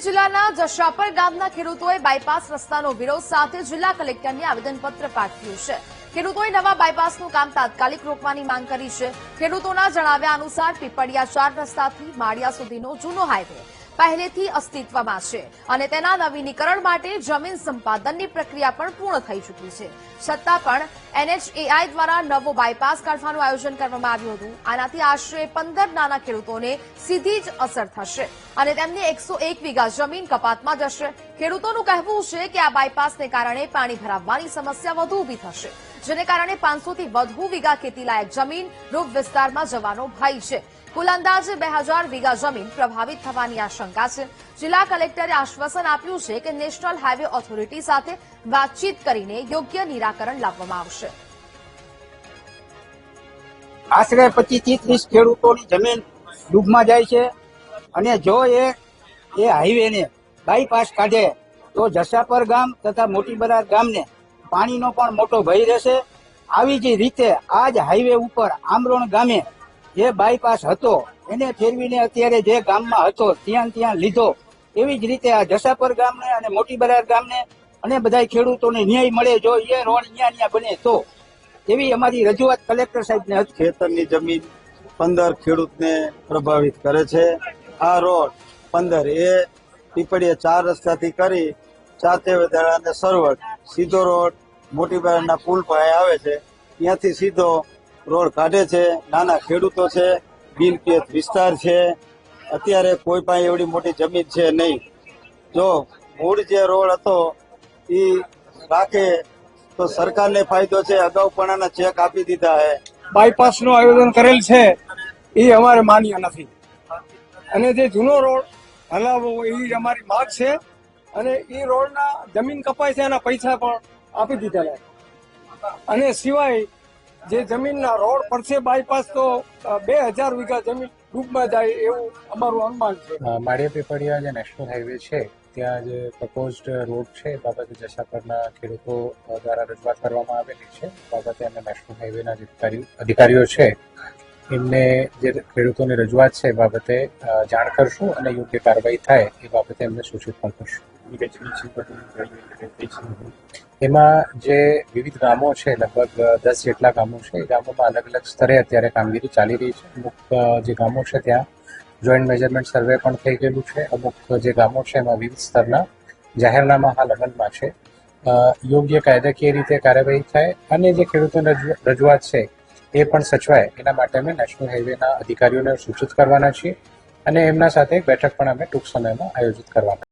જિલ્લાના જશાપર ગામના ખેડૂતોએ બાયપાસ રસ્તાનો વિરોધ સાથે જિલ્લા કલેક્ટરને આવેદનપત્ર પાઠવ્યું છે। ખેડૂતોએ નવા બાયપાસનું કામ તાત્કાલિક રોકવાની માંગ કરી છે। ખેડૂતોના જણાવ્યા અનુસાર પીપળિયા 4 રસ્તાથી માળિયા સુધીનો જૂનો હાઈવે પહેલેથી અસ્તિત્વમાં છે અને તેના નવીનીકરણ માટે જમીન સંપાદનની પ્રક્રિયા પણ પૂર્ણ થઈ ચૂકી છે। છતાં પણ NHAI દ્વારા નવો બાયપાસ કાઢવાનું આયોજન કરવામાં આવ્યું હતું। આનાથી આશરે 15 નાના ખેડૂતોને સીધી જ અસર થશે અને તેમની 101 વીઘા જમીન કપાતમાં જશે। ખેડૂતોનું કહેવું છે કે આ બાયપાસને કારણે પાણી ભરાવવાની સમસ્યા વધુ ઊભી થશે, જેને કારણે 500 થી વધુ વીઘા ખેતીલાયક જમીન રૂપ વિસ્તારમાં જવાનો ભય છે। કુલ અંદાજે 2000 વીઘા જમીન પ્રભાવિત થવાની આશંકા છે। જિલ્લા કલેક્ટરે આશ્વાસન આપ્યું છે કે નેશનલ હાઈવે ઓથોરિટી સાથે વાતચીત કરીને યોગ્ય નિરાકરણ લાવવામાં આવશે। આશરે 25-30 ખેડૂતોની જમીન ડૂબમાં જાય છે અને જો એ હાઈવેને બાયપાસ કાઢે તો જશાપર ગામ તથા મોટી બરાર ગામને પાણીનો પણ મોટો ભય રહેશે। આવી જ રીતે આ જ હાઈવે ઉપર આમરોણ ગામે જે બાયપાસ હતો એને ફેરવીને અત્યારે જે ગામમાં હતો ત્યાં લીધો। એવી જ રીતે આ જશાપર ગામને અને મોટી બરાર ગામને અને બધા ખેડૂતોને ન્યાય મળે જો એ રોડ ન્યા બને તો, એવી અમારી રજૂઆત કલેક્ટર સાહેબને હતી। ખેતરની જમીન 15 ખેડૂતને પ્રભાવિત કરે છે। આ રોડ 15 એ પીપળિયા 4 રસ્તાથી કરી ચાતેવદરા અને સરવડ સીધો રોડ મોટી બરારના પુલ પાસે આવે છે, ત્યાંથી સીધો રોડ કાઢે છે। નાના ખેડૂતો છે, બિનપિયત વિસ્તાર છે, અત્યારે કોઈ પાસે એવડી મોટી જમીન છે નહીં। જો મૂળ જે રોડ હતો એ રાખે તો સરકારને ફાયદો છે। અગાઉપણાના ચેક આપી દીધા છે। બાયપાસનું આયોજન કરેલ છે એ અમારે માન્ય નથી અને જે જૂનો રોડ હલાવવો એ અમારી માંગ છે અને એ રોડના જમીન કપાય છે એના પૈસા પણ આપી દીધેલા અને સિવાય જે જમીનના રોડ પડશે બાયપાસ તો 2000 વીઘા જમીન ડૂબમાં જાય એવું અમારું અનુમાન છે। માળિયા પીપળિયા જે નેશનલ હાઈવે છે ત્યાં જે પ્રપોઝડ રોડ છે એ બાબતે જશાપરના ખેડૂતો દ્વારા રજૂઆત કરવામાં આવેલી છે। બાબતે અમે નેશનલ હાઈવેના જે અધિકારીઓ છે એમને જે ખેડૂતોની રજૂઆત છે એ બાબતે જાણ કરશું અને યોગ્ય કાર્યવાહી થાય એ બાબતે એમને સૂચિત પણ કરશું। એમાં જે વિવિધ ગામો છે, લગભગ 10 જેટલા ગામો છે, એ ગામોમાં અલગ અલગ સ્તરે અત્યારે કામગીરી ચાલી રહી છે। અમુક જે ગામો છે ત્યાં જોઈન્ટ મેજરમેન્ટ સર્વે પણ થઈ ગયેલું છે। અમુક જે ગામો છે એમાં વિવિધ સ્તરના જાહેરનામા હાલ અમલમાં છે। યોગ્ય કાયદાકીય રીતે કાર્યવાહી થાય અને જે ખેડૂતોની રજૂઆત છે એ પણ સચવાય એના માટે અમે નેશનલ હાઈવેના અધિકારીઓને સૂચિત કરવાના છીએ અને એમના સાથે એક બેઠક પણ અમે ટૂંક સમયમાં આયોજિત કરવાના